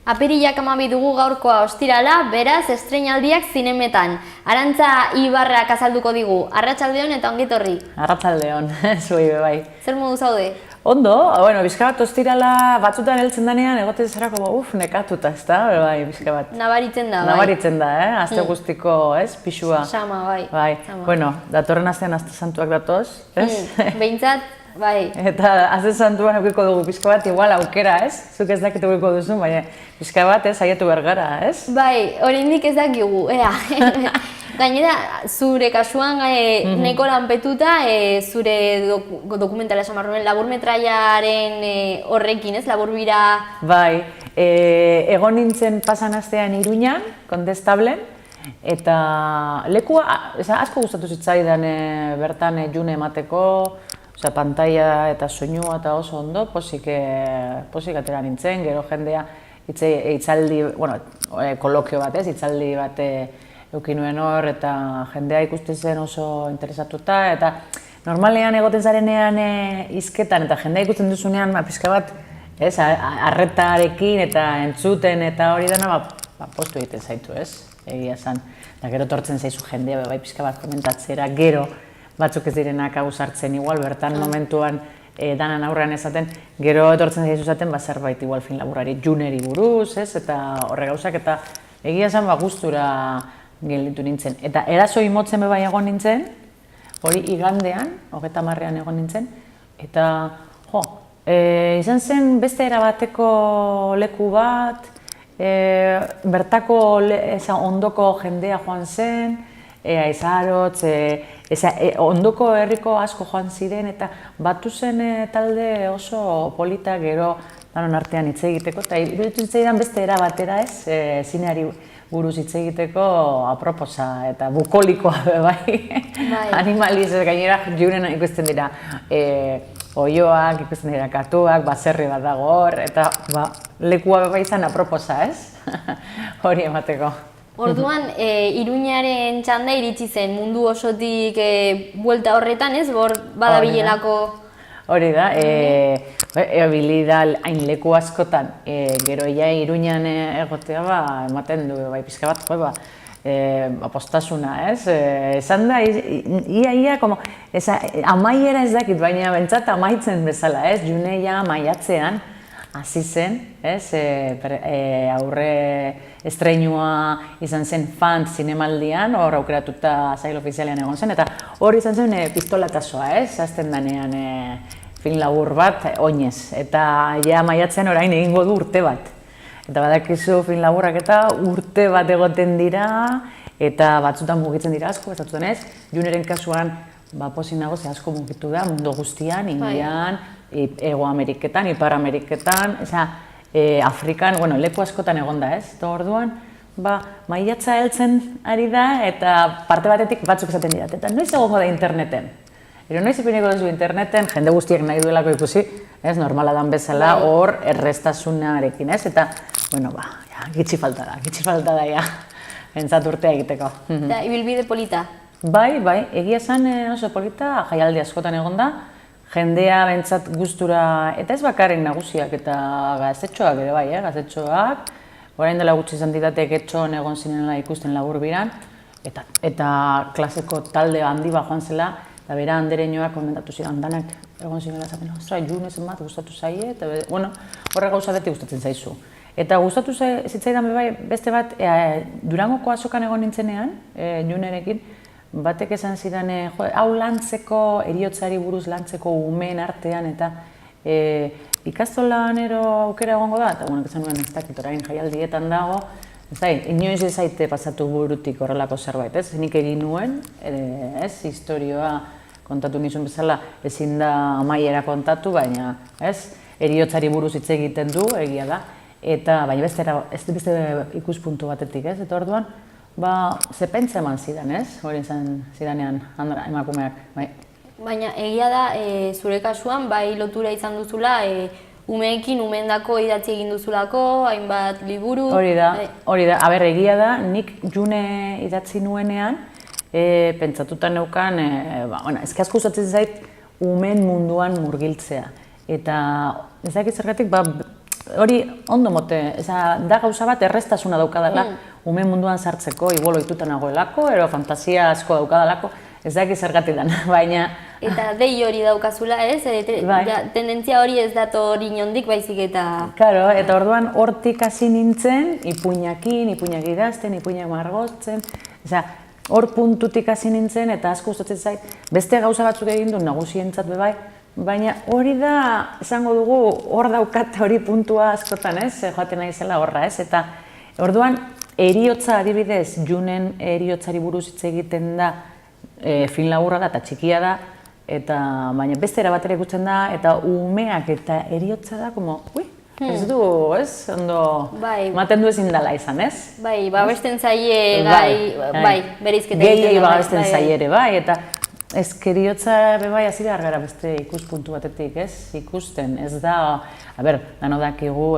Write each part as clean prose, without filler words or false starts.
Apirilak 12 dugu gaurkoa ostirala, beraz estreinaldiak zinemetan. Arantza Ibarrak azalduko digu, arratsaldeon eta ongitorri. Arratsaldeon, zuei bai. Zer modu zaude? Ondo, bueno, pixka bat ostirala batzutan heltzen denean, egoten zerako, nekatuta, ezta? Bai, pixka bat. Nabaritzen da, bai. Nabaritzen da, aste guztiko, pixua. Sama, bai. Bai, bueno, datorren astean aste santuak datoz, ez? Behintzat, bai. Eta aste santuan eukiko dugu pixka bat, igual aukera, ez? Zuk ez dakit eukiko duzu, baina pixka bat, saiatu bergara, ez? Bai, oraindik ez dakigu, ea. Gainera, zure kasuan neko lanpetuta, zure dokumentala esan barrunen, laburmetraiaren horrekin, ez? Laburbira... Bai, egon nintzen pasan astean Iruñan, Kondestablen, eta lekua asko gustatu zitzaidan bertan june emateko, pantalla eta soinua eta oso ondo, posik atera nintzen, gero jendea hitzaldi, bueno, kolokio bat ez, hitzaldi bat eukin nuen hor, eta jendea ikusten zen oso interesatuta, eta normalean egoten zarenean hizketan eta jendea ikusten duzunean, pixka bat, arretarekin eta entzuten eta hori dena, postu egiten zaitu, ez? Egia esan. Eta gero tortzen zaizu jendea, bai pixka bat komentatzera, gero batzuk ez direnak hau sartzen igual, bertan momentuan danan aurrean esaten, gero etortzen zaizu zaten, zerbait igual film laburari juneri buruz, ez? Eta horre gauzak, eta egia esan gustura gelditu nintzen. Eta eraso imotzen bai egon nintzen, hori igandean, 30ean egon nintzen, eta izan zen beste erabateko leku bat, bertako ondoko jendea joan zen, Aizarotz, ondoko herriko asko joan ziren, eta batu zen talde oso polita gero danon artean hitz egiteko, eta iruditu zitzaidan beste era batera ez, zineari buruz hitz egiteko aproposa eta bukolikoa bai, animaliz, gainera juren ikusten dira oioak, ikusten dira katuak, baserri bat dago hor, eta lekua bai izan aproposa ez, hori emateko. Orduan, Iruñaren txanda iritsi zen mundu osotik buelta horretan, ez? Bor badabilelako... Hori da, ebili da hain leku askotan, gero Iruñan egotea ematen du, pixka bat, apostasuna, ez? Esan da, ia, amaiera ez dakit, baina bentsat amaitzen bezala, ez? Juneia maiatzean, hasi zen, aurre estreinua izan zen Fant zinemaldian, hor aukeratuta sail ofizialean egon zen, eta hor izan zen pistolatazoa, azten danean film labur bat oinez, eta ja maiatzen orain egingo du urte bat. Eta badakizu film laburrak eta urte bat egoten dira, eta batzutan mugitzen dira asko, batzutan ez, Juneren kasuan pozik nago ze asko mugitu da mundu guztian, Indian, Hego Ameriketan, Ipar Ameriketan, Afrikan, leku askotan egon da, ez? Eta orduan, maiatza heltzen ari da, eta parte batetik batzuk esaten dira, eta noiz egongo da interneten? Noiz ipiniko duzu interneten, jende guztiak nahi duelako ikusi, normala dan bezala, hor errestasunarekin, ez? Eta, gitxi falta da, ja, entzat urtea egiteko. Eta ibilbide polita? Bai, egia esan oso polita, jaialdi askotan egon da, jendea bentsat gustura, eta ez bakarrik nagusiak eta gazetxoak ere bai, gazetxoak, orain dela gutxi izan didatek etxon egon zinela ikusten laburbiran, eta klaseko talde handi bat joan zela, eta bera handereñoak komentatu zidan, danak egon zinela zaten, junezen bat gustatu zaie, eta horre gauza beti gustatzen zaizu. Eta gustatu zitzaidan beste bat, Durangoko azokan egon nintzenean, junerekin, batek esan zidan, hau lantzeko, heriotzari buruz lantzeko umeen artean, eta ikastolan aukera egongo da, eta esan nuen ez dakit orain jaialdietan dago, inoiz ez zaite pasatu burutik horrelako zerbait, ez? Nik egin nuen, historioa kontatu nizun bezala, ezin da amaiera kontatu, baina, heriotzari buruz hitz egiten du, egia da, eta baina beste ikuspuntu batetik, ez? Eta orduan, ze pentsa eman zidan, ez? Hori izan zidanean emakumeak, bai. Baina egia da, zure kasuan, bai lotura izan duzula, umeekin, umeendako idatzi egin duzulako, hainbat liburu... Hori da, aber egia da, nik june idatzi nuenean, pentsatuta neukan, ezke asko usatzen zait, umeen munduan murgiltzea. Eta ez dakit zergatik, hori ondo mote, da gauza bat errestasuna daukadala, ume munduan sartzeko, igual ohituta nagoelako, ero fantasia asko daukadalako, ez daki zergatik dana, baina... Eta dei hori daukazula, ez? Tendentzia hori ez dator inondik baizik eta... Claro, eta orduan hortik hasi nintzen, ipuinakin, ipuinak idazten, ipuinak margotzen, hor puntutik hasi nintzen eta asko gustatzen zait, beste gauza batzuk egin du nagusientzat bebai, baina hori da, esango dugu, hor daukat hori puntua askotan, ez? Joaten nahi zela horra, ez? Eta orduan, heriotza adibidez, Junen heriotzari buruz hitz egiten da, film laburra da eta txikia da, eta baina beste era batera ikusten da, eta umeak eta heriotza da, como, ui, ez du, ez? Ondo, maten du ezin dela izan, ez? Bai, babesten zaie, bai, bereizketa egiten da. Gehiei babesten zaie ere, bai, eta ez heriotza bai hasi behar gara beste ikuspuntu batetik, ez? Ikusten, ez da, dano dakigu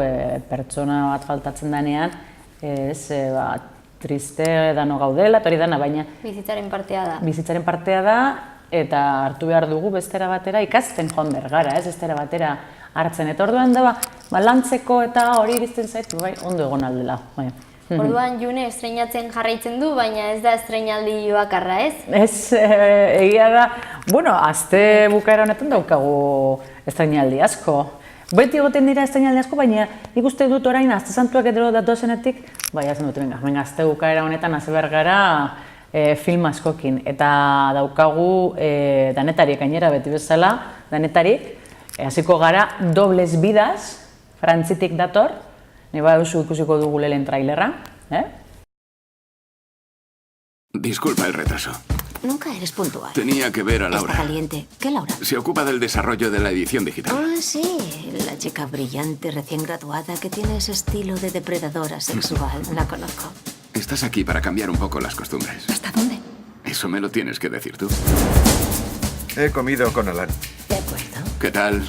pertsona bat faltatzen danean, ez, triste dano gaudela, eta hori dana, baina... Bizitzaren partea da. Bizitzaren partea da, eta hartu behar dugu bestera batera ikasten joan behar gara, ez? Bestera batera hartzen, eta orduan da, lantzeko eta hori iristen zaitu, bai, ondo egon aldela. Orduan June estreinatzen jarraitzen du, baina ez da estreinaldi bakarra, ez? Ez, egia da, bueno, aste bukaera honetan daukagu estreinaldi asko. Beti egoten dira estreinaldi asko, baina nik uste dut orain aste santuak edo datozenetik, bai, hazen dut, venga, aste bukaera honetan hasi behar gara film askokin. Eta daukagu Danetarik gainera beti bezala, Danetarik, hasiko gara Dobles Vidas, Frantzitik dator, nahi baduzu ikusiko dugu lehen trailerra, Disculpa el retraso. Nunca eres puntual. Tenía que ver a Laura. Está caliente. ¿Qué Laura? Se ocupa del desarrollo de la edición digital. Ah, sí. La chica brillante, recién graduada, que tiene ese estilo de depredadora sexual. La conozco. Estás aquí para cambiar un poco las costumbres. ¿Hasta dónde? Eso me lo tienes que decir tú. He comido con Alan. De acuerdo. ¿Qué tal?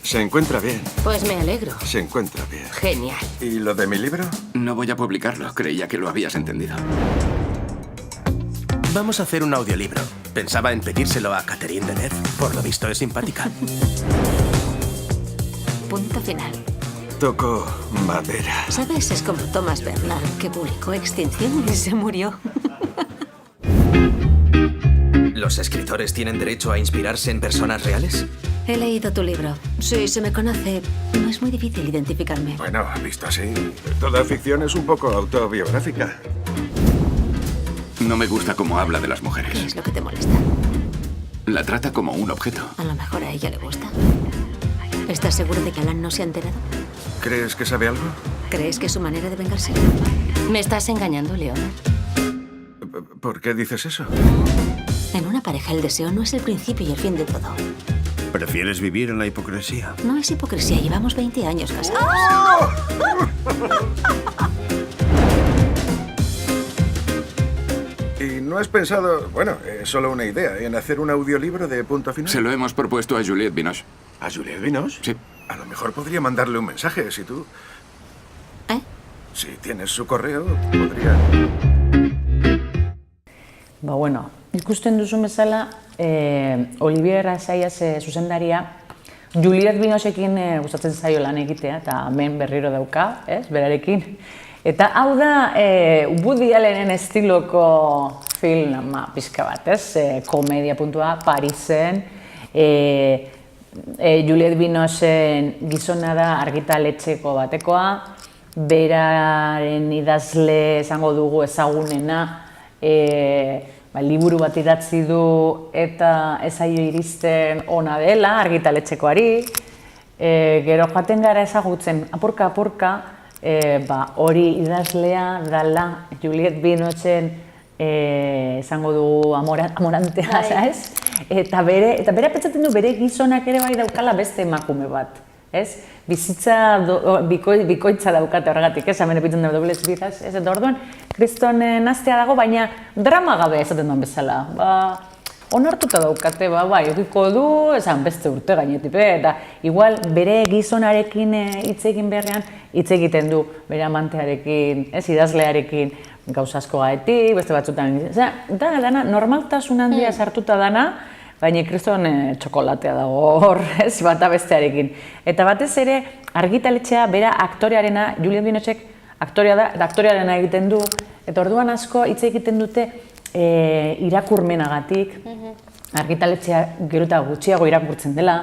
Se encuentra bien. Pues me alegro. Se encuentra bien. Genial. ¿Y lo de mi libro? No voy a publicarlo. Creía que lo habías entendido. Vamos a hacer un audiolibro. Pensaba en pedírselo a Catherine Deneuve. Por lo visto es simpática. Punto final. Toco madera. ¿Sabes? Es como Thomas Bernard, que publicó Extinción y se murió. ¿Los escritores tienen derecho a inspirarse en personas reales? He leído tu libro. Sí, se me conoce. No es muy difícil identificarme. Bueno, visto así, toda ficción es un poco autobiográfica. No me gusta cómo habla de las mujeres. ¿Qué es lo que te molesta? La trata como un objeto. A lo mejor a ella le gusta. ¿Estás seguro de que Alan no se ha enterado? ¿Crees que sabe algo? ¿Crees que es su manera de vengarse? ¿Me estás engañando, Leona? ¿Por qué dices eso? En una pareja el deseo no es el principio y el fin de todo. ¿Prefieres vivir en la hipocresía? No es hipocresía, llevamos 20 años casados. ¿Y no has pensado, bueno, es solo una idea, en hacer un audiolibro de Punto Final? Se lo hemos propuesto a Juliette Binoche. ¿A Juliette Binoche? Sí. A lo mejor podría mandarle un mensaje, si tú... Si tienes su correo, podría... Bueno, ikusten duzu bezala, Olivier Assayas zuzendaria, Juliette Binochekin gustatzen zaio lan egitea, eta hemen berriro dauka, berarekin. Eta hau da, Woody Allenen estiloko film pixka bat, komedia puntua, Parisen. Juliette Binochen gizona da argitaletxeko batekoa, beraren idazle esango dugu ezagunena, liburu bat idatzi du eta ez zaio iristen ona dela argitaletxekoari. Gero joaten gara ezagutzen apurka, hori idazlea dela Juliette Binochen esango dugu amorantea, ez? Eta bere pentsatzen du bere gizonak ere bai daukala beste emakume bat, ez? Bizitza bikoitza daukate horregatik, ez? Hemen epitzen da Dobles Vidas, ez? Eta orduan, kriston naztea dago, baina drama gabe esaten duen bezala. Onartuta daukate, edukiko du, esan beste urte gainetik, eta igual bere gizonarekin hitz egin beharrean, hitz egiten du bere amantearekin, idazlearekin, gauza asko gaetik, beste batzutan. Dana, normaltasun handia sartuta dana, baina kriston txokolatea dago hor, ez, bata bestearekin. Eta batez ere, argitaletxea, bera aktorearena, Juliette Binocek aktorea da, eta aktorearena egiten du, eta orduan asko hitz egiten dute irakurmenagatik, argitaletxea gero eta gutxiago irakurtzen dela,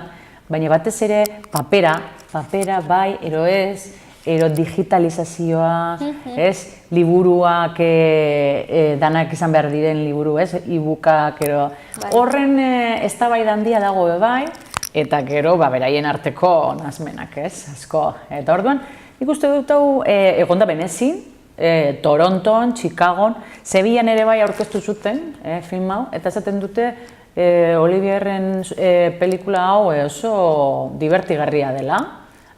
baina batez ere papera bai, ero ez, ero digitalizazioa, ez, liburuak danak izan behar diren liburu, ez, e-bookak, ero. Horren eztabaida handia dago bai, eta gero beraien arteko nazmenak, ez, asko. Eta orduan, ikuste dut hau egon da Benezin, Toronton, Chicagon, Sevillan ere bai aurkeztu zuten film hau, eta esaten dute Olivierren pelikula hau oso divertigarria dela.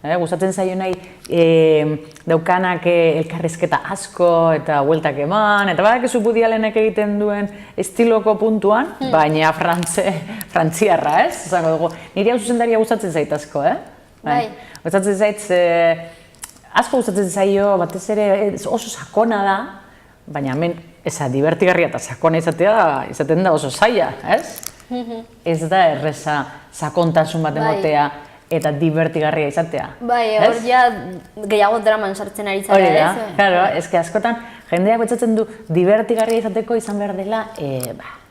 Gustatzen zaio nahi daukanak elkarrizketa asko eta bueltak eman, eta badakizu Woody Allenek egiten duen estiloko puntuan, baina frantziarra, ez? Zango dugu, niri hau zuzendaria gustatzen zait asko, Bai. Gustatzen zait, asko gustatzen zaio, batez ere oso sakona da, baina hemen eza divertigarria eta sakona izaten da oso zaila, ez? Ez da erreza sakontasun bat emotea eta divertigarria izatea. Bai, hor ja gehiago draman sartzen ari zara, ez? Hori da, claro, eske askotan jendeak pentsatzen du divertigarria izateko izan behar dela,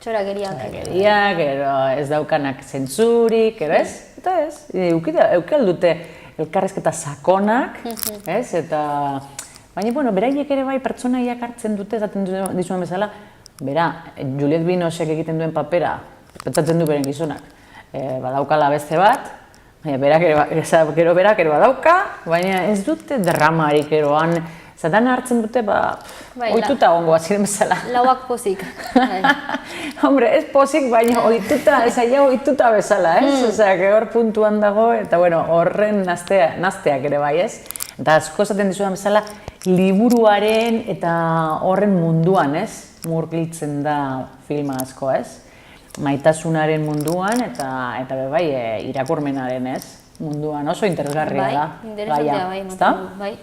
txorakeriak, ez daukanak zentzurik, ez? Eta ez, eukal dute elkarrezketa sakonak, ez? Eta, baina, bueno, beraiek ere bai pertsonaiak hartzen dute, esaten dizuen bezala, bera, Juliette Binocek egiten duen papera, pentsatzen du beren gizonak, badaukala beste bat, baina berak ere badauka, baina ez dute dramarik eroan, zatan hartzen dute, ohituta gongoa ziren bezala. Lauak pozik. Hombre, ez pozik, baina ohituta bezala, ez? Osea, hor puntuan dago, eta bueno, horren nazteak ere bai, ez? Eta asko esaten dizudan bezala, liburuaren eta horren munduan, ez? Murgiltzen da filma asko, ez? Maitasunaren munduan eta bai irakurmenaren, ez? Munduan oso interesgarria da. Bai, interesantea bai.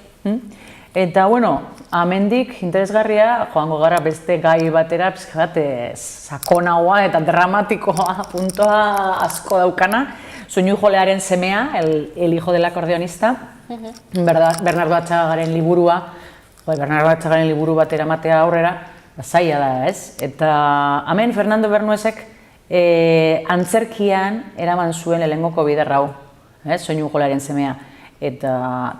Eta, bueno, amendik interesgarria joango gara beste gai batera, pizkat sakonagoa eta dramatikoa puntoa asko daukana. Soinu-jolearen semea, el hijo del acordeonista, Bernardo Atxagaren liburua, Bernardo Atxagaren liburu bat eramatea aurrera, zaila da, ez? Eta hemen Fernando Bernuesek antzerkian eraman zuen lehenengoko bider hau, soinu-jolearen semea. Eta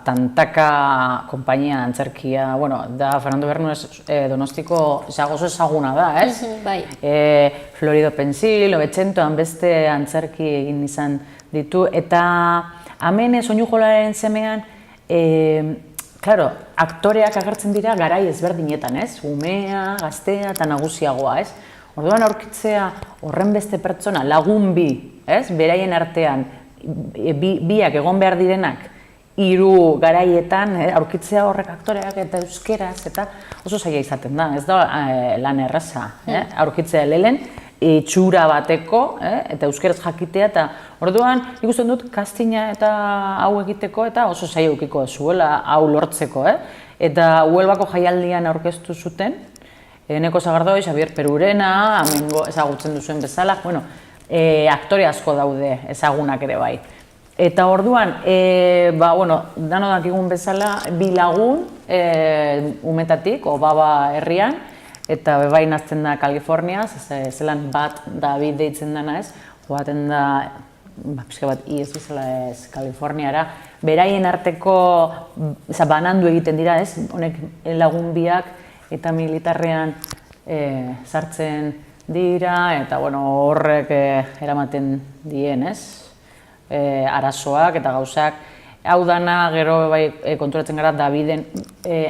Tantaka konpainia antzerkia, bueno, da Fernando Bernues Donostiko oso ezaguna da, ez? Bai. Florido Pensil, Novecentoan beste antzerki egin izan ditu, eta hemen soinu-jolaren semean, claro, aktoreak agertzen dira garai ezberdinetan, ez? Umea, gaztea eta nagusiagoa, ez? Orduan aurkitzea horren beste pertsona, lagun bi, ez? Beraien artean, biak egon behar direnak, hiru garaietan aurkitzea horrek aktoreak eta euskeraz, eta oso zaila izaten da, ez da lan erraza, aurkitzea lehen, itxura bateko, eta euskeraz jakitea, eta orduan ikusten dut castinga eta hau egiteko, eta oso zaila eukiko zuela hau lortzeko, eta Huelbako jaialdian aurkeztu zuten, Eneko Sagardoi, Xabier Perurena, hemengo ezagutzen duzuen bezala, bueno, aktore asko daude ezagunak ere bai. Eta orduan, bueno, dano dakigun bezala, bi lagun umetatik, Obaba herrian, eta bebain nazten da Kalifornia, zelan bat David deitzen dana ez, joaten da, pixka bat iez bezala ez, Kaliforniara, beraien arteko banandu egiten dira ez, honek lagun biak eta militarrean sartzen dira, eta bueno, horrek eramaten dien ez, arazoak eta gauzak. Hau dana, gero konturatzen gara Daviden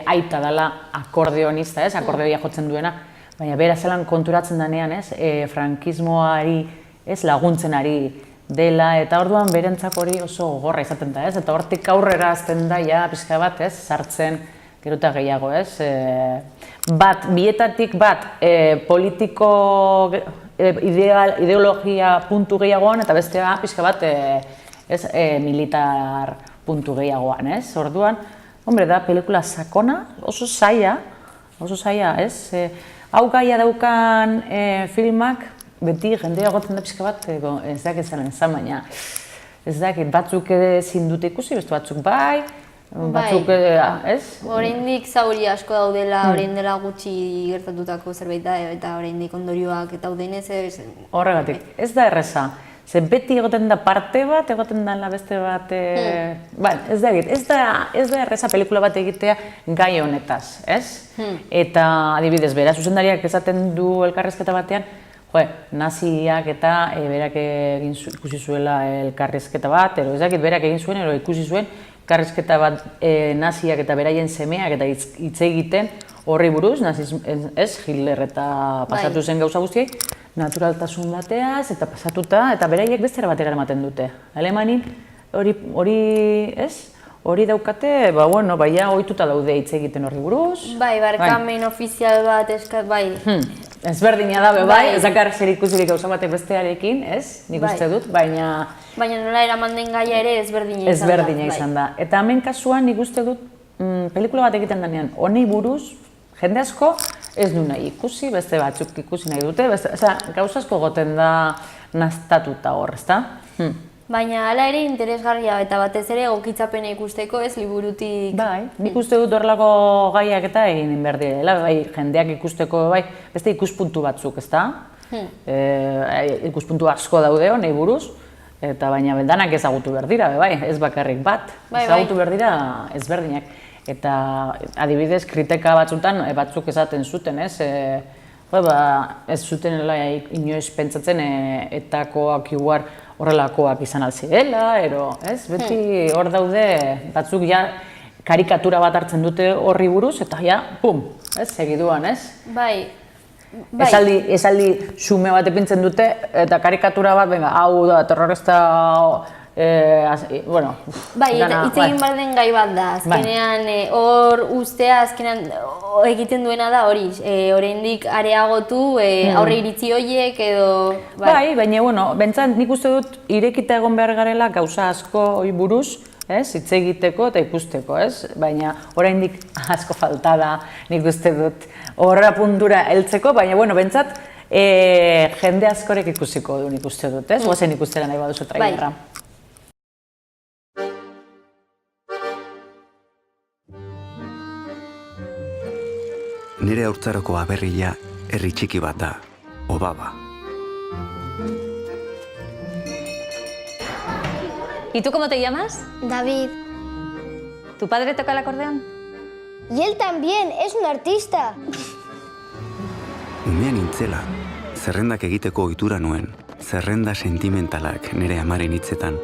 aita dela akordeonista, ez? Akordeoia jotzen duena, baina bera zelan konturatzen danean, ez? Frankismoari, ez? Laguntzen ari dela, eta orduan berentzako hori oso gogorra izaten da, ez? Eta hortik aurrera azten da, ja, pixka bat, ez? Sartzen gero eta gehiago, ez? Bietatik bat, politiko ideologia puntu gehiagoan, eta bestea pixka bat militar puntu gehiagoan, ez? Orduan, hombre, da pelikula sakona, oso zaila, ez? Hau gaia daukan filmak, beti jendea gotzen da pixka bat, ez dakit zaren zan, baina ez dakit, batzuk ezin dute ikusi, beste batzuk bai, batzuk, ez? Oraindik zauri asko daudela, orain dela gutxi gertatutako zerbait da, eta oraindik ondorioak eta daudenez ez... Horregatik, ez da erreza. Ze beti egoten da parte bat, egoten da beste bat... Ez da erreza pelikula bat egitea gai honetaz, ez? Eta adibidez, bera zuzendariak esaten du elkarrizketa batean, naziak eta berak ikusi zuela elkarrizketa bat, ez dakit berak egin zuen, ikusi zuen elkarrizketa bat naziak eta beraien semeak eta hitz egiten horri buruz, Hitler eta pasatu zen gauza guztiei, naturaltasun bateaz eta pasatuta, eta beraiek bestera batera ematen dute. Alemanin hori daukate, baina ohituta daude hitz egiten horri buruz. Bai, barkamen ofizial bat eskat, bai. Ezberdina da, bai, ez dakar zer ikusirik gauza batek bestearekin, ez? Nik uste dut, baina... Baina nola eraman den gaia ere ezberdina izan da. Ezberdina izan da. Eta hemen kasuan nik uste dut, pelikula bat egiten denean, honi buruz, jende asko ez du nahi ikusi, beste batzuk ikusi nahi dute, gauza asko goten da naztatuta hor, ezta? Baina hala ere interesgarria eta batez ere egokitzapena ikusteko ez liburutik... Bai, nik uste dut horrelako gaiak eta egin behar direla, bai, jendeak ikusteko, bai, beste ikuspuntu batzuk, ezta? Ikuspuntu asko daude honei buruz, eta baina danak ezagutu behar dira, bai, ez bakarrik bat, ezagutu behar dira ezberdinak. Eta adibidez, kritika batzutan batzuk esaten zuten, ez? Ez zuten inoiz pentsatzen etakoak igual horrelakoak izan alzirela, ez? Beti hor daude batzuk karikatura bat hartzen dute horri buruz, eta pum, segiduan, ez? Bai. Esaldi xume bat epintzen dute, eta karikatura bat, hau da, terrorista... Bai, hitz egin behar den gai bat da, azkenean hor ustea, azkenean egiten duena da hori, oraindik areagotu, aurre iritzi horiek edo... Bai, baina, bentsat nik uste dut irekita egon behar garela gauza asko hori buruz, hitz egiteko eta ikusteko, ez? Baina oraindik asko falta da nik uste dut horra puntura heltzeko, baina, bentsat jende askorek ikusiko du nik uste dut, ez? Goazen ikustera nahi baduzu trailerra. Nire haurtzaroko aberria herri txiki bat da, Obaba. ¿Y tú cómo te llamas? David. ¿Tu padre toca el acordeón? Y él también, es un artista. Umean nintzela, zerrendak egiteko ohitura nuen, zerrenda sentimentalak nire amaren hitzetan.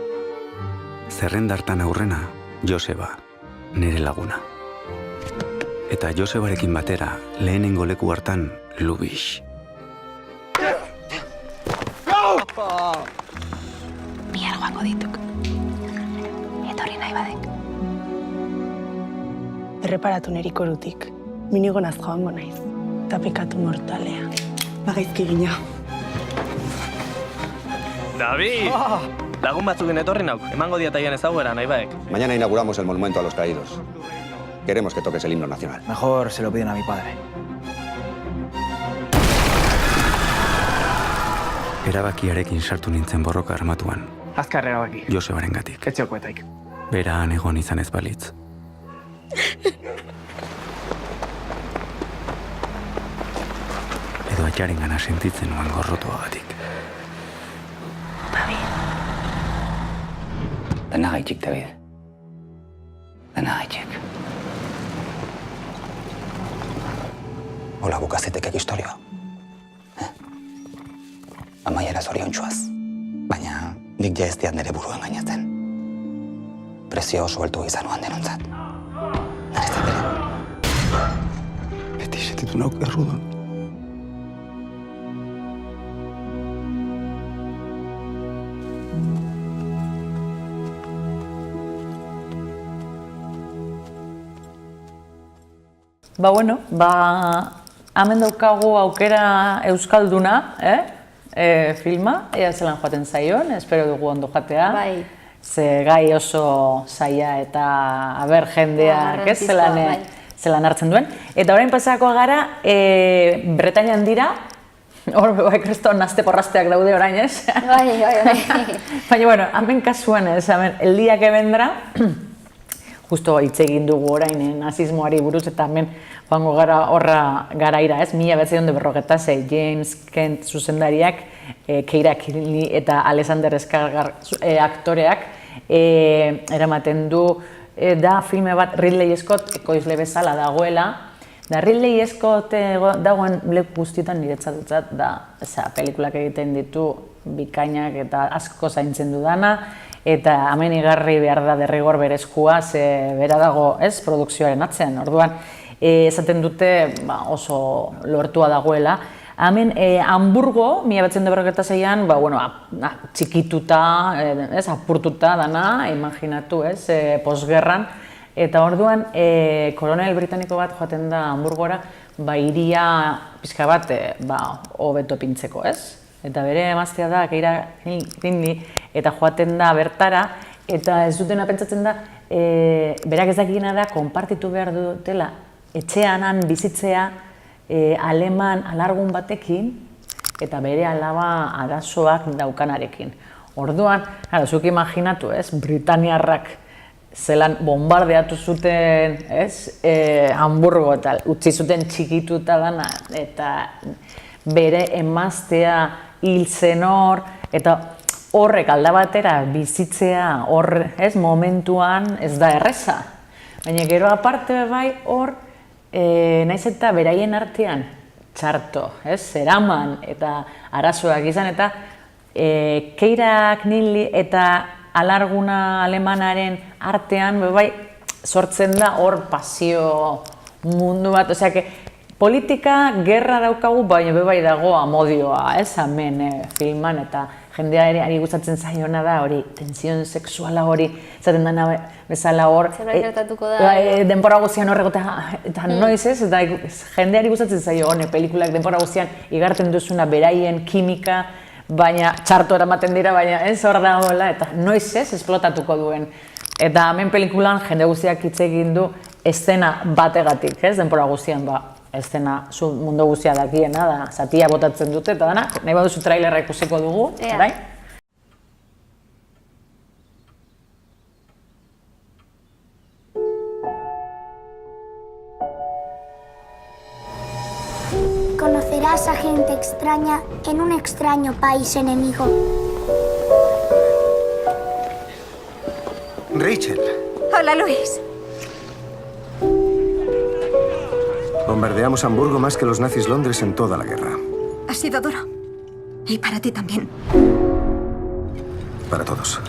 Zerrenda hartan aurrena, Joseba, nire laguna. Eta Josebarekin batera, lehenengo leku hartan, Lubix. Bihar joango dituk. Etorri nahi badek. Erreparatu niri korutik. Minigonaz joango naiz. Eta pekatu mortalea. Bagaizki gina. David! Lagun batzuken etorri nauk, emango diataian ezaguera nahi baek. Mañana inauguramos el monumento a los caídos. Queremos que toques el himno nacional. Mejor se lo piden a mi padre. Erabakiarekin sartu nintzen borroka armatuan. Azkar erabaki. Josebarengatik. Etxeokoetaik. Bera han egon izan ez balitz. Edo atxarengana sentitzen nuen gorrotuagatik. David. Dena gaitxik, David. Dena gaitxik. Hola, bukazitekek historioa. Amaiera zoriontsuaz. Baina nik ja ez diat nire buruen gainatzen. Prezio oso altu izanuan denontzat. Naretzat ere. Beti sentitu nauk errudan. Hemen daukagu aukera euskalduna, filma, ea zelan joaten zaion, espero dugu ondo jatea. Bai. Ze gai oso zaila eta aber jendeak zelan hartzen duen. Eta orain pasako gara, Bretañan dira, Hor, kriston nazte porrazteak daude orain, ez? Bai. Baina, bueno, hemen kasuan ez, el día que vendrá, justo hitz egin dugu orain nazismoari buruz, eta hemen joango gara horra garaira, ez? 1946, James Kent zuzendariak, Keira Knightley eta Alexander Skarsgård aktoreak eramaten du, da filme bat Ridley Scott ekoizle bezala dagoela, da Ridley Scott dagoen leku guztietan niretzat dutzat, da pelikulak egiten ditu bikainak eta asko zaintzen dudana, eta hemen igarri behar da derrigor berezkoa, ze bera dago, ez, produkzioaren atzean, orduan, esaten dute oso lortua dagoela. Hemen Hamburgo, 1946an, txikituta, apurtuta dana, imaginatu, posgerran, eta orduan, koronel britaniko bat joaten da Hamburgora, hiria pixka bat hobeto pintzeko, ez? Eta bere emaztea da, Keira Knightley, eta joaten da bertara, eta ez dutena pentsatzen da, berak ez dakiena da, konpartitu behar dutela, etxeanan bizitzea aleman alargun batekin, eta bere alaba arazoak daukanarekin. Orduan, zuk imaginatu, Britaniarrak zelan bombardeatu zuten, Hamburgo eta utzi zuten txikituta dana, eta bere emaztea hil zen hor, eta horrek aldabatera bizitzea momentuan ez da erreza. Baina gero aparte bai hor, naiz eta beraien artean txarto, zeraman eta arazoak izan, eta Keira Knightley eta alarguna alemanaren artean sortzen da hor pasio mundu bat, osea, politika, gerra daukagu, baina bai dago amodioa, hemen filman, eta jendea ere ari gustatzen zaiona da hori, tension sexuala hori, zaten dena bezala hor, denbora guztian horregotea, eta noiz ez, eta jendeari gustatzen zaio hone, pelikulak denbora guztian igarten duzuna beraien kimika, baina txarto eramaten dira, baina ez hor dagoela, eta noiz ez, esplotatuko duen. Eta hemen pelikulan jende guztiak hitz egin du eszena bategatik, denbora guztian eszena mundu guztia dakiena, da zatia botatzen dute, eta dana, nahi baduzu trailerra ikusiko dugu, bai? Conocerás a gente extraña en un extraño país enemigo. Rachel. Hola, Luis. Bombardeamos Hamburgo más que los nazis Londres en toda la guerra. Ha sido duro. Y para ti también. Para todos.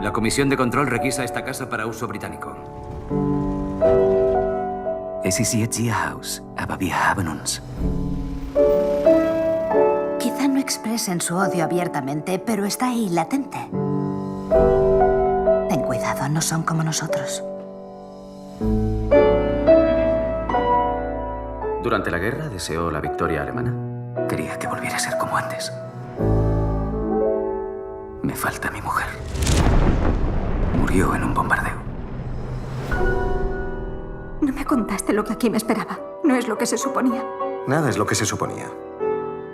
La Comisión de Control requisa esta casa para uso británico. Es ist jetzt Ihr Haus, aber wir haben uns. Quizá no expresen su odio abiertamente, pero está ahí latente. Ten cuidado, no son como nosotros. Durante la guerra deseó la victoria alemana. Quería que volviera a ser como antes. Me falta mi mujer. Murió en un bombardeo. No me contaste lo que aquí me esperaba. No es lo que se suponía. Nada es lo que se suponía.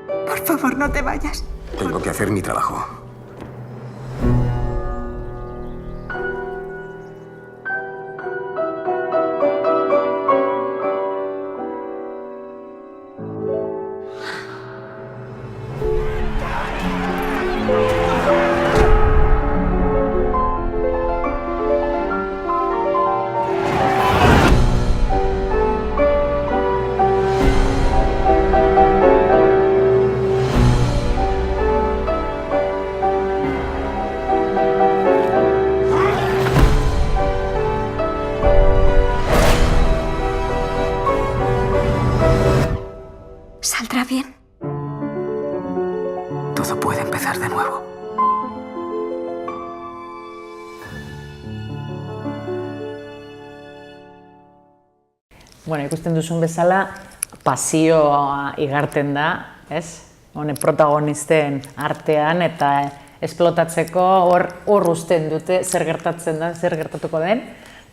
Por favor, no te vayas. Tengo que hacer mi trabajo. ¿Saldrá bien? Todo puede empezar de nuevo. Bueno, ikusten duzun bezala, pasioa igarten da, ez? Protagonisten artean, eta esplotatzeko hor uzten dute zer gertatzen da, zer gertatuko den.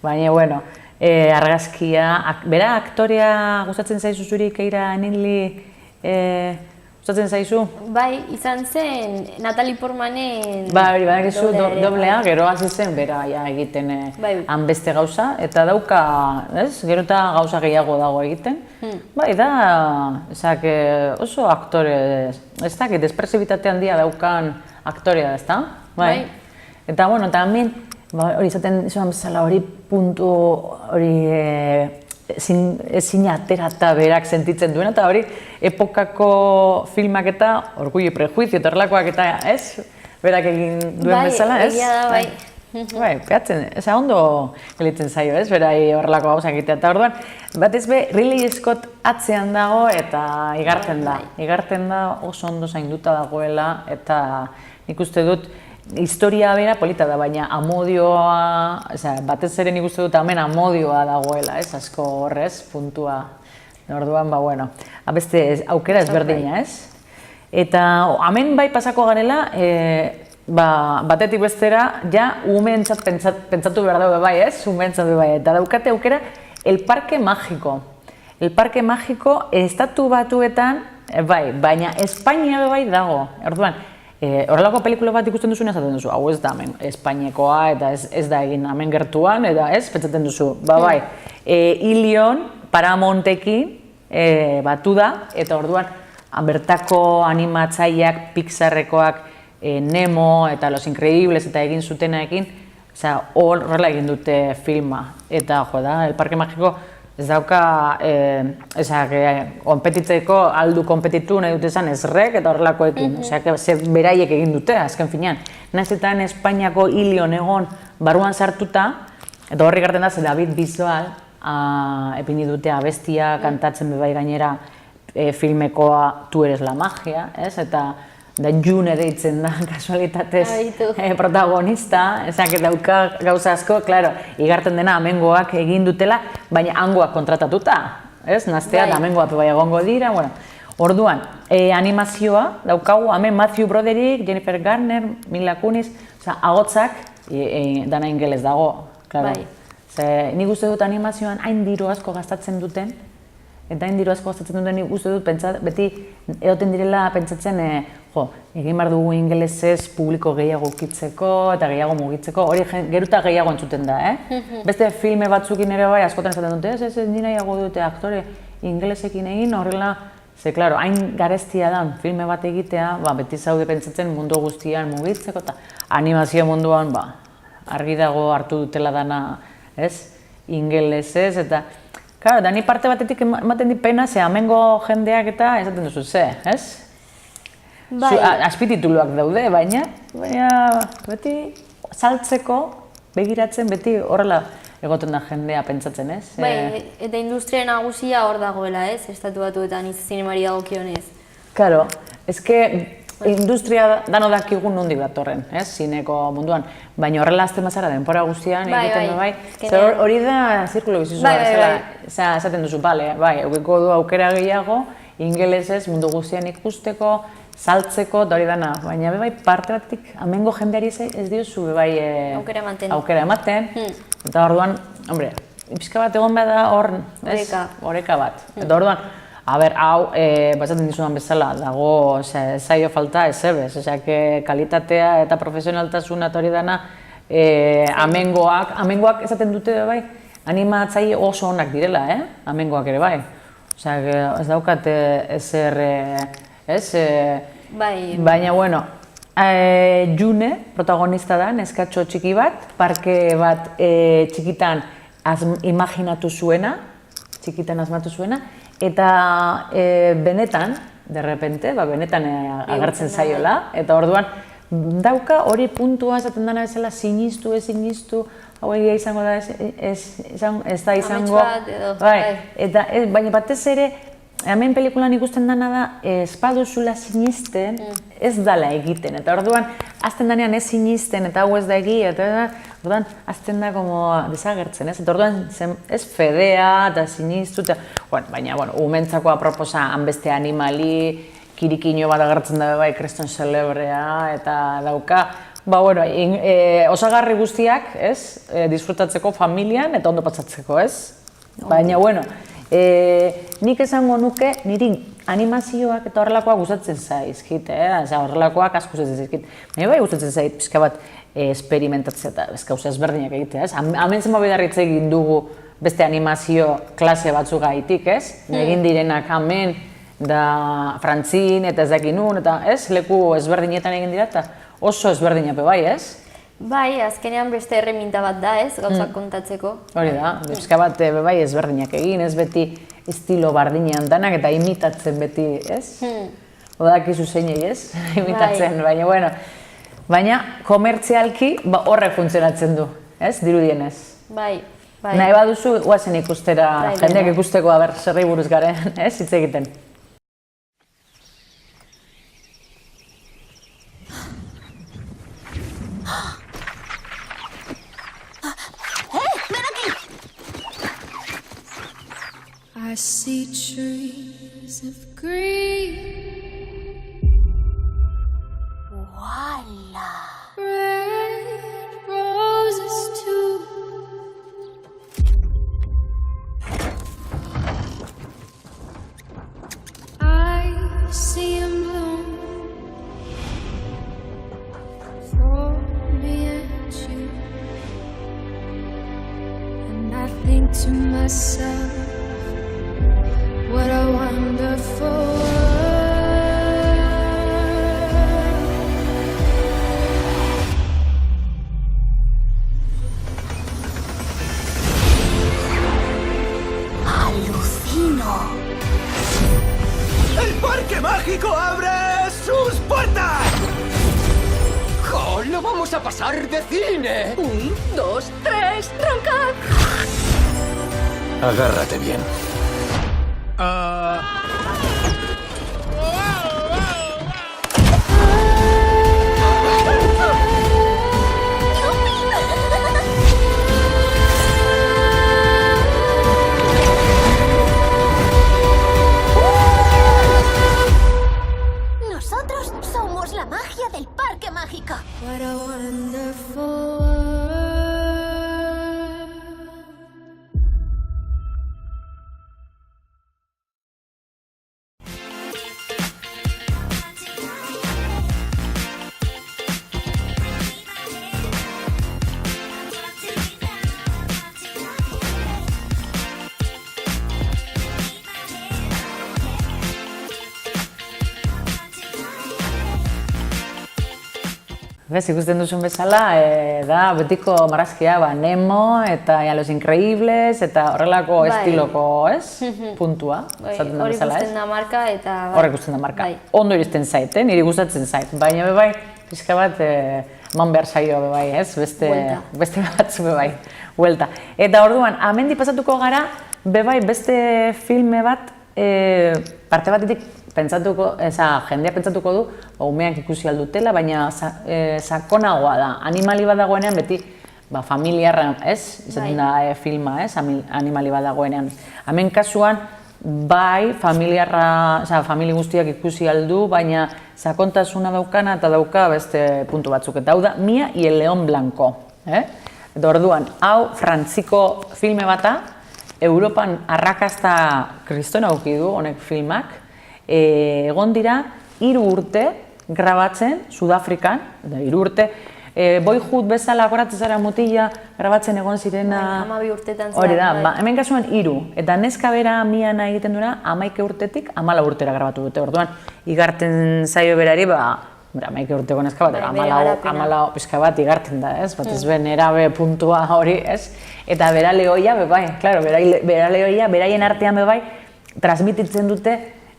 Baina, bueno, argazkia, bera aktorea gustatzen zaizu zuri, Keira Knightley, gustatzen zaizu? Bai, izan zen Natalie Portmanen Hori, badakizu doblea, gero hasi zen bera egiten han beste gauza, eta dauka, gero eta gauza gehiago dago egiten. Bai, da, oso aktore, ez dakit, espresibitate handia daukan aktorea, ez da? Bai. Eta, bueno, eta hemen, hori izaten izan bezala, hori puntu, hori ezin aterata berak sentitzen duena, eta hori epokako filmak eta Orgullo y Prejuicio eta horrelakoak eta ez, berak egin duen bezala, ez? Bai, egia da, bai. Bai, peatzen, ondo gelitzen zaio, ez, berai horrelako gauzak egitea. Eta orduan, batez be, Ridley Scott atzean dago eta igartzen da. Igartzen da oso ondo zainduta dagoela eta nik uste dut historia bera polita da, baina amodioa, batez ere nik uste dut hemen amodioa dagoela, ez, asko horrez, puntua. Orduan, bueno, beste aukera ezberdina, ez? Eta hemen bai pasako garela, batetik bestera, ja, umeentzat pentsatu behar daude bai, ez? Umeentzat bai, eta daukate aukera, El Parque Mágico. El Parque Mágico, estatu batuetan, bai, baina Espainia bai dago, orduan, horrelako pelikula bat ikusten duzu, esaten duzu, hau ez da hemen Espainiekoa eta ez da egin hemen gertuan, eta ez, pentsatzen duzu, bai, Ilion, Paramontekin batu da, eta orduan, bertako animatzaileak, Pixarrekoak, Nemo eta Los Increíbles eta egin zutenaekin, horrela egin dute filma, eta jo da, El Parque Mágico ez dauka, konpetitzeko aldu konpetitu nahi dute esan ezrek eta horrelakoekin, beraiek egin dute, azken finean. Nahizetan Espainiako Ilion egon barruan sartuta, eta horri garten da, ze David Bisbal epini dute abestia kantatzen bebai gainera filmekoa Tu eres la magia, ez? Eta June deitzen da, kasualitatez protagonista, ezak dauka gauza asko, klaro, igarten dena amengoak egin dutela, baina hangoak kontratatuta, ez? Naztea da amengoak bai egongo dira, bueno. Orduan, animazioa daukagu, hemen Matthew Broderick, Jennifer Garner, Mila Kunis, agotsak, dana ingeles dago, klaro. Nik uste dut animazioan hain diru asko gastatzen duten, eta hain diru asko gastatzen duten nik uste dut beti egoten direla pentsatzen egin behar dugu ingelesez publiko gehiago ukitzeko eta gehiago mugitzeko, hori geruta gehiago entzuten da, Beste filme batzukin ere bai askotan esaten dute, ez nahiago dute aktore ingelesekin egin horrela, ze, klaro, hain garestia da filme bat egitea, beti zaude pentsatzen mundu guztian mugitzeko eta animazio munduan, argi dago hartu dutela dana, ez, ingelesez eta claro, da ni parte batetik ematen di pena, ze hemengo jendeak eta esaten duzu, ez? Azpitituluak daude, baina beti saltzeko, begiratzen, beti horrela egoten da jendea pentsatzen, ez? Bai, eta industria nagusia hor dagoela, ez? Estatu batuetan zinemari dagokionez. Claro, eske industria dano dakigun nondik datorren, ez? Zineko munduan, baina horrela azten bazara denpora guztian egiten bai. Hori da zirkulo bizizua, esaten duzu, bai, eukiko du aukera gehiago, ingelesez mundu guztian ikusteko, saltzeko, eta hori dana, baina bai parte batik, hemengo jendeari ez diozu aukera ematen, eta orduan, hombre, pixka bat egon behar da hor, oreka bat, eta orduan, hau, batzaten dizudan bezala, dago, zaio falta ez ebez, kalitatea eta profesionaltasuna eta hori dana, amengoak esaten dute bai, animatzaile oso onak direla, amengoak ere bai. Ez daukat ezer, baina, bueno, June protagonista da, neskatxo txiki bat, parke bat txikitan imaginatu zuena, eta benetan, derrepente, benetan agertzen zaiola, eta orduan dauka hori puntua esaten dena bezala sinistu, ez sinistu, hau egia izango da, ez da izango, baina batez ere, hemen pelikulan ikusten dena da, ez baduzula sinisten, ez dala egiten, eta orduan, azten danean ez sinisten, eta hau ez da egia, eta orduan, azten da desagertzen, ez? Eta orduan, ez fedea, eta sinistu, baina, umentzako aproposa hanbeste animali, kirikino bat agertzen da bai, kriston celebrea, eta dauka bueno, osagarri guztiak, ez? Disfrutatzeko familian eta ondo patsatzeko, ez? Baina, bueno, nik esango nuke, niri animazioak eta horrelakoak gustatzen zaizkit, horrelakoak asko gustatzen zaizkit. Baina bai gustatzen zait, pixka bat, esperimentatzea eta gauza ezberdinak egitea, ez? Hemen zenba bidarritz egin dugu beste animazio klase batzuk gaitik, ez? Egin direnak hemen, da Frantzin eta ez dakin nun, eta ez? Leku ezberdinetan egin dira eta oso ezberdinape bai, ez? Bai, azkenean beste erreminta bat da, ez? Gauzak kontatzeko. Hori da, pixka bat bai ezberdinak egin, ez beti estilo bardinean danak eta imitatzen beti, ez? Odakizu zeinei, ez? Imitatzen, baina, bueno. Baina, komertzialki horrek funtzionatzen du, ez? Dirudienez. Bai. Nahi baduzu, guazen ikustera, jendeak ikusteko, zerrei buruz garen, ez? Hitz egiten. I see trees of green. Voila. Red roses too. I see 'em bloom for me and you. And I think to myself, what a wonderful world. ¡Alucino! ¡El Parque Mágico abre sus puertas! ¡Oh, lo vamos a pasar de cine! 1, 2, 3, ¡arranca! Agárrate bien. Nosotros somos la magia del Parque Mágico. What a wonderful world. Ez, ikusten duzun bezala, da betiko marrazkia, Nemo eta Los Increíbles eta horrelako estiloko, ez? Puntua, zaten da bezala, ez? Hori ikusten da marka eta... Horre ikusten da marka. Ondo iristen zait, niri gustatzen zait. Baina bebai, pixka bat, eman behar saio bebai, ez? Beste batzu bebai, huelta. Eta orduan, amendi pasatuko gara, bebai beste filme bat, parte batetik pentsatuko, jendea pentsatuko du, umeak ikusi aldutela, baina sakonagoa da. Animali bat dagoenean beti familiarra, ez? Izaten da filma, ez? Animali bat dagoenean. Hemen kasuan, bai, familia guztiak ikusi aldu, baina sakontasuna daukana eta dauka beste puntu batzuk. Eta hau da, Mia y el León Blanco. Eta orduan, hau frantziko filme bata, Europan arrakasta kristona auki du honek filmak, egon dira 3 urte grabatzen Sudafrikan, 3 urte, Boyhood bezala akoratzen zara mutila grabatzen egon zirena... 12 urtetan zara. Hori da, hemen kasuan 3, eta neska bera Miana egiten duena 11 urtetik 14 urtera grabatu dute, orduan igarten zaio berari, 11 urteko neska bat, 14 pixka bat igarten da, ez? Bat ez ben erabe puntua hori, ez? Eta bera lehoia, bebai, klaro, bera lehoia, beraien artean bebai, transmititzen dute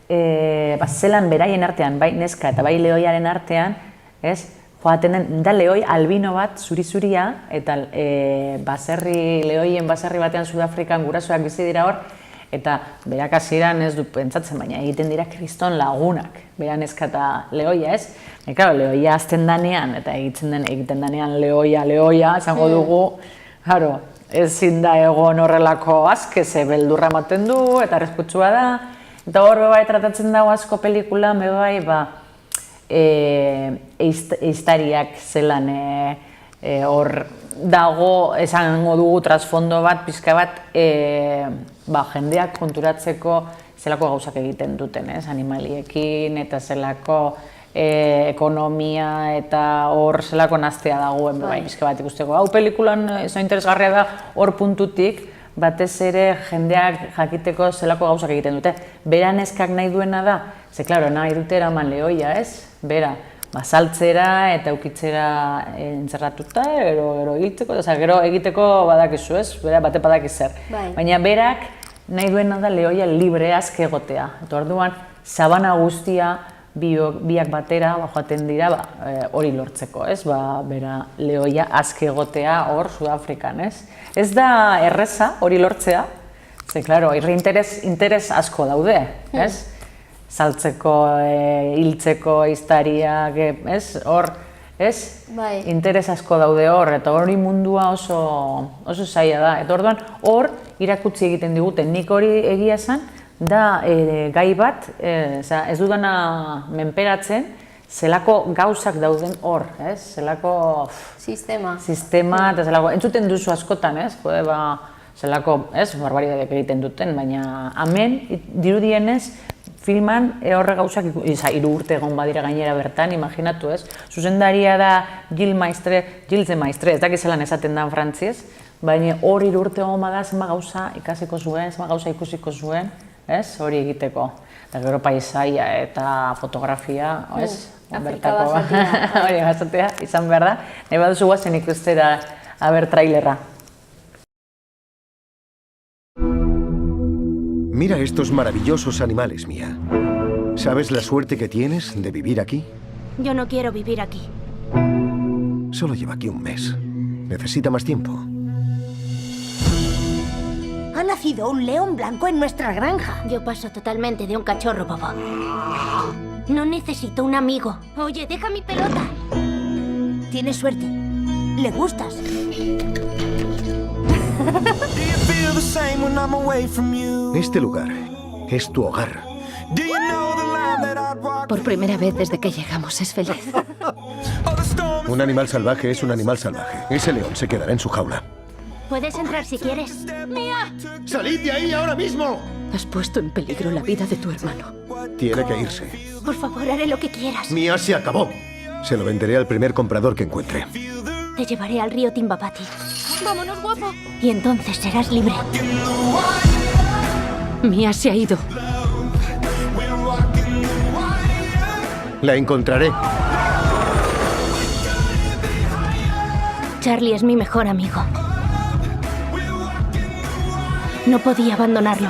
zelan beraien artean, bai neska eta bai lehoiaren artean, ez? Joaten den, da lehoi albino bat zuri-zuria, eta lehoien baserri batean Sudafrikan gurasoak bizi dira hor, eta berak hasieran ez du pentsatzen, baina egiten dira kriston lagunak, bera neska eta lehoia, ez? Claro, lehoia azten danean, eta egiten danean lehoia, esango dugu, claro, ezin da egon horrelako azke, ze beldurra ematen du, eta arriskutsua da, eta hor bebai tratatzen dago asko pelikulan, bebai, ehiztariak zelan hor dago, esango dugu trasfondo bat, pixka bat, jendeak konturatzeko zelako gauzak egiten duten, animaliekin eta zelako ekonomia eta hor zelako naztea dagoen, pixka bat ikusteko. Hau pelikulan zo interesgarria da hor puntutik, batez ere jendeak jakiteko zelako gauzak egiten dute. Bera neskak nahi duena da, ze, klaro, nahi dute eraman lehoia, ez? Bera, saltzera eta ukitzera entzerratuta, gero hiltzeko, gero egiteko badakizu, ez? Bera, bate badakiz zer. Baina berak nahi duena da lehoia libre azke egotea. Eta orduan, sabana guztia biak batera joaten dira hori lortzeko, ez? Bera, lehoia azke egotea hor Sudafrikan, ez? Ez da erreza hori lortzea, ze, klaro, interes asko daude, ez? Saltzeko, hiltzeko, ehiztariak, ez? Hor, ez? Interes asko daude hor, eta hori mundua oso zaila da. Eta orduan, hor irakutsi egiten diguten, nik hori egia esan, da gai bat, ez dudana menperatzen, zelako gauzak dauden hor, ez? Zelako sistema, eta zelako, entzuten duzu askotan, ez? Zelako, ez? Barbaridadeak egiten duten, baina hemen, dirudienez, filman horre gauzak, 3 urte egon badira gainera bertan, imaginatu, ez? Zuzendaria da Gilles de Maistre, ez dakizelan esaten da frantziez, baina hor 3 urte egon bada zenba gauza ikasiko zuen, zenba gauza ikusiko zuen, ez? Hori egiteko. Eta gero paisaia eta fotografia, ez? Bertako hori bazatea izan behar da. Nahi baduzu guazen ikustera trailerra. Mira estos maravillosos animales, Mia. ¿Sabes la suerte que tienes de vivir aquí? Yo no quiero vivir aquí. Solo lleva aquí un mes. Necesita más tiempo. Ha nacido un león blanco en nuestra granja. Yo paso totalmente de un cachorro bobo. No necesito un amigo. Oye, deja mi pelota. Tienes suerte. Le gustas. Este lugar es tu hogar. Por primera vez desde que llegamos es feliz. Un animal salvaje es un animal salvaje. Ese león se quedará en su jaula. Puedes entrar si quieres. ¡Mía! ¡Salid de ahí ahora mismo! Has puesto en peligro la vida de tu hermano. Tiene que irse. Por favor, haré lo que quieras. Mía, se acabó. Se lo venderé al primer comprador que encuentre. Te llevaré al río Timbapati. ¡Vámonos, guapo! Y entonces serás libre. Mía se ha ido. La encontraré. Charlie es mi mejor amigo. No podía abandonarlo.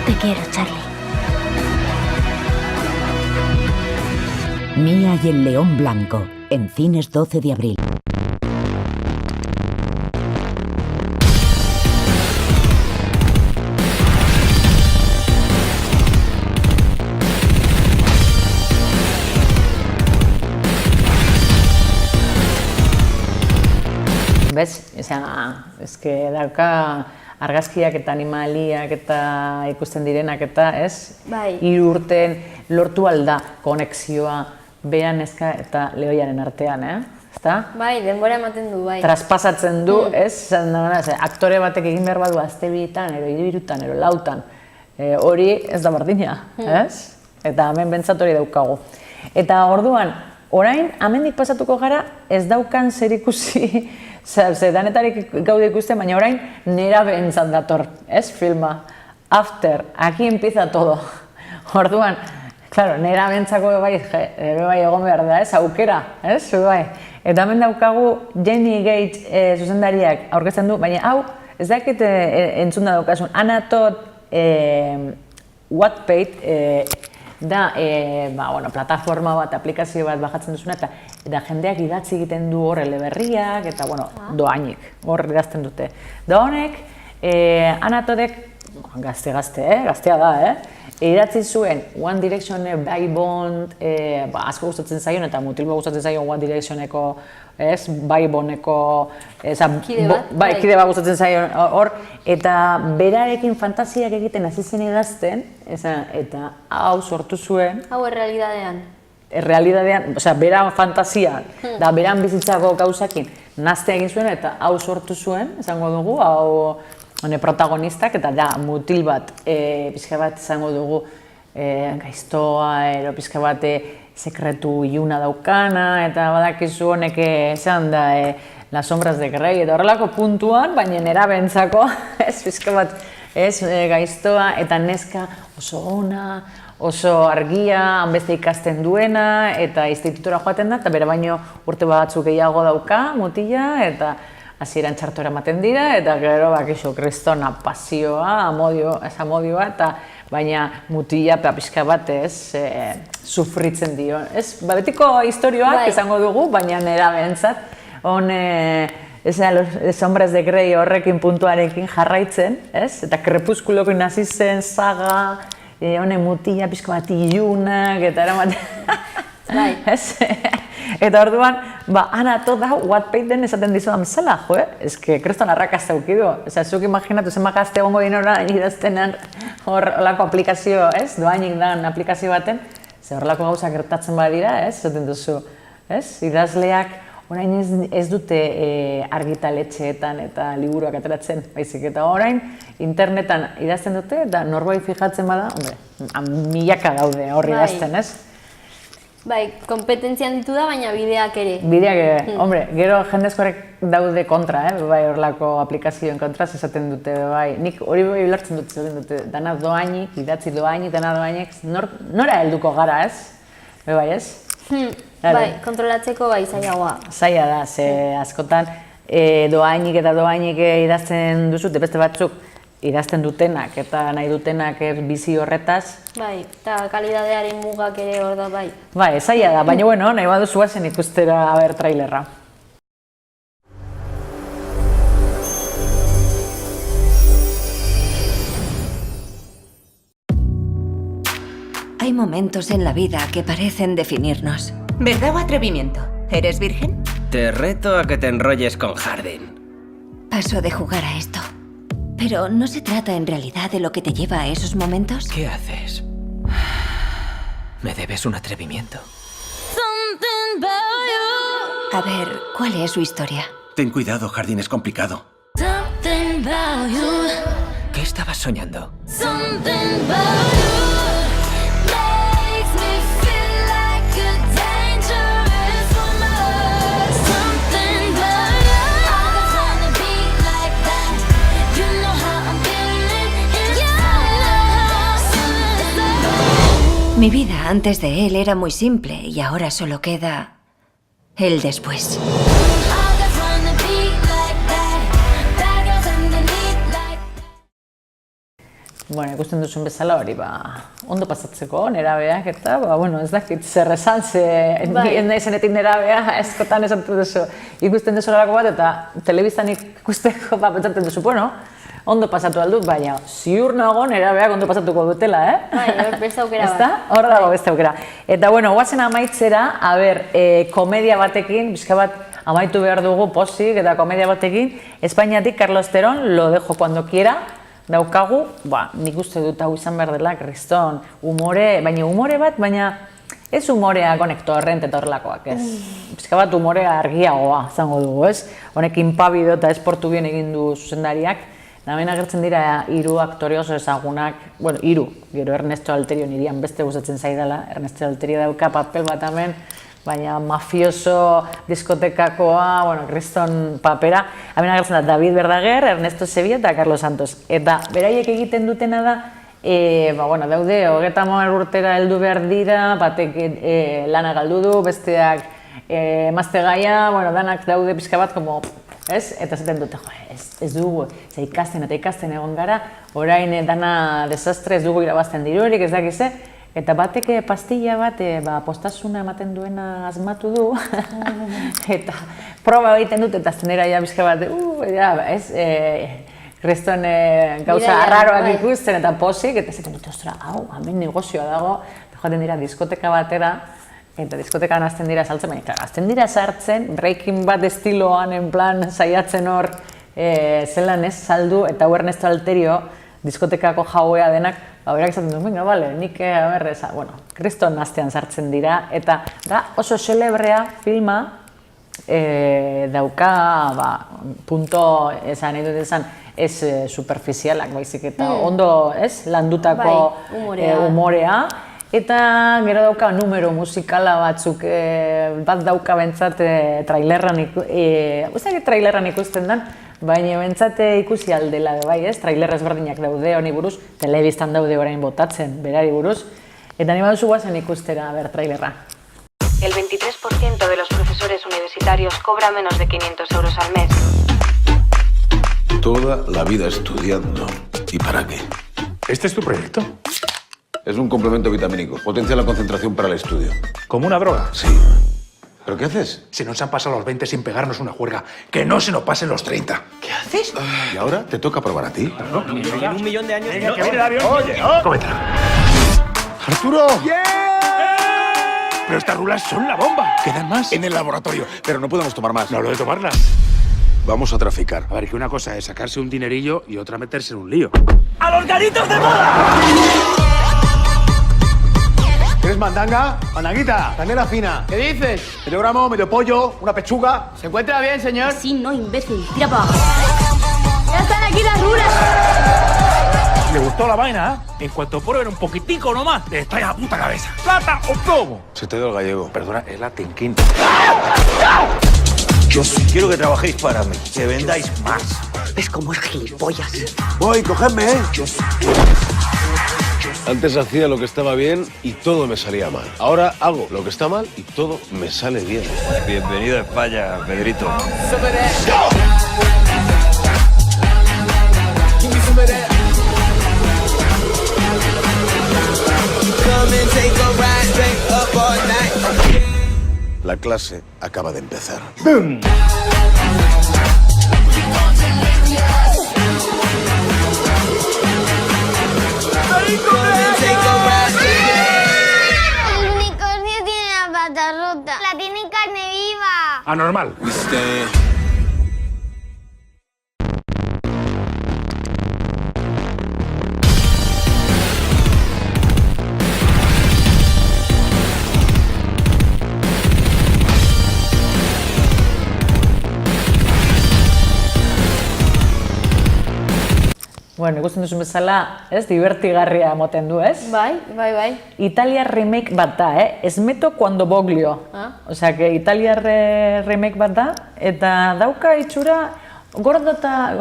Te quiero, Charlie. Mía y el león blanco, en cines 12 de abril. Bez, dauka argazkiak eta animaliak eta ikusten direnak eta, ez? 3 urten lortu alda konexioa bera neska eta lehoiaren artean, ezta? Bai, denbora ematen du, bai. Traspasatzen du, ez? Aktore batek egin behar badu aste 2etan, 3 etan, 4etan. Hori ez da berdina, ez? Eta hemen bentsat hori daukagu. Eta orduan, orain, hemendik pasatuko gara, ez daukan zer ikusi, danetarik gaude ikusten, baina orain nera behentzat dator, ez, filma. After, aquí empieza todo. Orduan, claro, nera behentzako bai egon behar da, ez, aukera, ez, bai. Eta hemen daukagu Jenny Gage zuzendariak aurkezten du, baina hau, ez dakit entzun da daukasun, Anna Todd Wattpad da, plataforma bat, aplikazio bat bajatzen duzuna, eta jendeak idatzi egiten du hor eleberriak, eta, doainik, hor idazten dute. Da honek, Anna Toddek gaztea da, idatzi zuen One Direction Boy Band, asko gustatzen zaion, eta mutilbo gustatzen zaion One Directioneko, Boy Bandeko, kide bat gustatzen zaion hor, eta berarekin fantasiak egiten hasi zen idazten, eta hau sortu zuen. Hau errealidadean. Errealidadean, bera fantasia, da beran bizitzako gauzakin nazte egin zuen, eta hau sortu zuen, esango dugu, hau protagonistak, eta da mutil bat, pixka bat izango dugu gaiztoa, pixka bat sekretu iluna daukana, eta badakizu honek esan da Las sombras de Grey, eta horrelako puntuan, baina nerabentzako, pixka bat gaiztoa, eta neska oso ona, oso argia, hanbeste ikasten duena, eta institutora joaten da, eta bere baino urte batzuk gehiago dauka, mutila, eta hasieran txartora ematen dira, eta gero bakizu kristona pasioa, amodioa, eta baina mutila pixka bat sufritzen dio. Betiko historioak izango dugu, baina nerabentzat, Las sombras de Grey horrekin puntuarekin jarraitzen, eta krepuskulokin hasi zen saga, honen mutila pixka bat ilunak, eta eramaten. Eta orduan, ana toda Wattpaden esaten dizudan bezala, kriston arrakasta ukidu. Zuk imaginatu zenbat gazte egongo dinora idaztenan horrelako aplikazio, doainik dan aplikazio baten, ze horrelako gauza gertatzen badira, esaten duzu. Idazleak orain ez dute argitaletxeetan eta liburuak ateratzen, baizik eta orain internetan idazten dute, eta norbait fijatzen bada, milaka daude hor idazten, Bai, kompetentzian ditu da, baina bideak ere. Bideak ere, gero jendezkorek daude kontra, bai horrelako aplikazioen kontra, esaten dute, bai, nik hori bai bilartzen dute, dana doainik, idatzi doainik, dana doainik, nora helduko gara, bai, Bai, kontrolatzeko bai zailagoa. Zaila da, ze askotan doainik eta doainik idazten duzute, beste batzuk idazten dutenak eta nahi dutenak bizi horretaz. Bai, eta kalidadearen mugak ere hor da, bai. Bai, zaila da, baina bueno, nahi baduzu guazen ikustera trailerra. Hay momentos en la vida que parecen definirnos. ¿Verdad o atrevimiento? ¿Eres virgen? Te reto a que te enrolles con Hardin. Paso de jugar a esto. Pero ¿no se trata en realidad de lo que te lleva a esos momentos? ¿Qué haces? Me debes un atrevimiento. A ver, ¿cuál es su historia? Ten cuidado, Hardin es complicado. ¿Qué estabas soñando? Mi vida antes de él era muy simple y ahora solo queda el después. Bueno, ikusten duzun bezala hori, ondo pasatzeko, nerabeak eta, ez dakit zer esan, zenetik nerabea, eskotan esan duzu, ikusten duzu horako bat, eta telebiztan ikusteko pentsatzen duzu, ondo pasatu aldut, baina ziur nago nerabeak ondo pasatuko dutela, Bai, beste aukera bat. Ezta? Hor dago beste aukera. Eta, guazen amaitzera, komedia batekin, bizka bat amaitu behar dugu posik, eta komedia batekin, Espainiatik Carlos Terón, Lo dejo cuando quiera, daukagu, nik uste dut hau izan behar dela, kriston, umore bat, baina ez umorea konekto horrent eta horrelakoak, ez. Bizka bat umorea argiagoa, zango dugu, ez. Honek Impavido eta Esportu bien egin du zuzendariak, hemen agertzen dira 3 aktore oso ezagunak, hiru, gero Ernesto Alterio nirian beste gustatzen zaidala, Ernesto Alterio dauka papel bat hemen, baina mafioso diskotekakoa, kriston papera, hemen agertzen da David Verdaguer, Ernesto Sevilla eta Carlos Santos. Eta beraiek egiten dutena da, daude, 30 urtera heldu behar dira, batek lana galdu du, besteak emazte gaia, danak daude pixka bat, eta zaten dute, ez dugu, ikasten eta ikasten egon gara, orain dana desastre, ez dugu irabazten dirurik, ez dakize, eta batek pastilla bat, postasuna ematen duena asmatu du, eta proba egiten dut, eta zenera ja bizka bat, Kriston gauza arraroak ikusten eta posik, eta zaten dut, ostra, hau, hemen negozioa dago, joaten dira diskoteka batera, eta diskotekan azten dira saltzen, baina, azten dira sartzen, Breaking Bad estiloan, en plan, saiatzen hor, zelan ez, saldu, eta Ernesto Alterio, diskotekako jauea denak, berak izaten dut, venga, bale, nik, bueno, Kriston astean sartzen dira, eta da oso celebrea filma, dauka, punto, esan nahi dut esan, ez superficialak, baizik, eta ondo, ez, landutako umorea, eta gero dauka numero musikala batzuk, bat dauka bentsat trailerran ikusten den, baina bentsat ikusi aldela, bai ez, trailer ezberdinak daude honi buruz, telebistan daude orain botatzen, berari buruz, eta nire baduzu guazen ikustera, trailerra. El 23% de los profesores universitarios cobra menos de 500 euros al mes. Toda la vida estudiando. ¿Y para qué? ¿Este es tu proyecto? Es un complemento vitamínico. Potencia la concentración para el estudio. ¿Como una droga? Sí. ¿Pero qué haces? Se nos han pasado los 20 sin pegarnos una juerga. ¡Que no se nos pasen los 30! ¿Qué haces? ¿Y ahora te toca probar a ti? No, en 1 millón de años... Venga, que viene el avión. Oye, coméntalo. ¡Arturo! Pero estas rulas son la bomba. ¿Quedan más? En el laboratorio. Pero no podemos tomar más. No hablo de tomarlas. Vamos a traficar. A ver, que una cosa es sacarse un dinerillo y otra meterse en un lío. ¡A los garitos de moda! ¿Quieres mandanga? Mandanguita, canela fina. ¿Qué dices? Medio gramo, medio pollo, una pechuga. ¿Se encuentra bien, señor? Sí, no, imbécil. Tira para abajo. ¡Ya están aquí las rulas! Le gustó la vaina, ¿eh? En cuanto prueben un poquitico nomás, le estáis a puta cabeza. ¿Plata o plomo? Se te dio el gallego. Perdona, es la Tenquín. Yo quiero que trabajéis para mí, que vendáis más. ¿Ves cómo es gilipollas? Voy, cogedme, ¿eh? Antes hacía lo que estaba bien y todo me salía mal. Ahora hago lo que está mal y todo me sale bien. Bienvenido a España, Pedrito. La clase acaba de empezar. ¡Bum! El unicornio tiene la pata rota. La tiene en carne viva. Anormal. Bueno, ikusten duzun bezala, ez, divertigarria moten du, ez? Bai. Italiar remake bat da, Esmeto cuando voglio. Osea, que italiar remake bat da, eta dauka itxura gordo eta,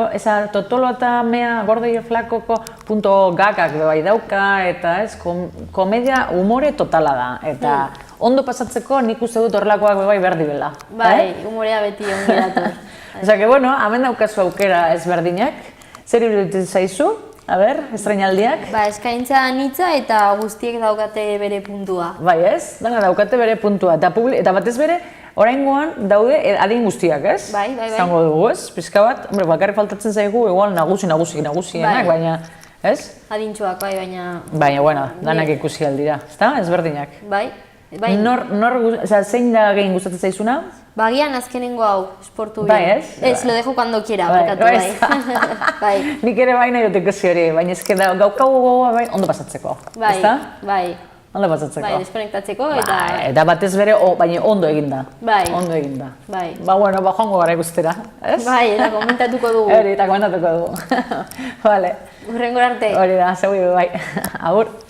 totolo eta mea gordo y flakoko punto gagak bai dauka, eta ez, komedia umore totala da, eta ondo pasatzeko nik uste dut horrelakoak bai behar dibela. Bai, umorea beti ongi dator. Osea, que bueno, hemen daukazu aukera ezberdinak, zer iruditzen zaizu? A ber, estrainaldiak? Eskaintza anitza eta guztiek daukate bere puntua. Bai ez? Dana daukate bere puntua. Eta batez bere, oraingoan daude adin guztiak, ez? Bai. Zango dugu, ez? Pizka bat, bakarrik faltatzen zaigu, igual nagusienak, baina, ez? Adintxoak, baina... Baina, bueno, danak ikusi aldira, ezta? Ezberdinak. Bai. Zein da gehien gustatzen zaizuna? Bagian azkenengo hau, esportu bai, ez? Ez, lo dejo cuando quiera, barkatu bai. Nik ere bai nahi dut ikusi hori, baina ezke gaukago gogoa bai ondo pasatzeko, ezta? Bai. Ondo pasatzeko. Bai, deskonektatzeko eta... Eta batez bere, baina ondo eginda. Bai. Ondo eginda. Bai. Bueno, joango gara ikustera, ez? Bai, eta komentatuko dugu. Eta komentatuko dugu. Vale. Hurrengora arte. Hori da, zeu bai. Agur.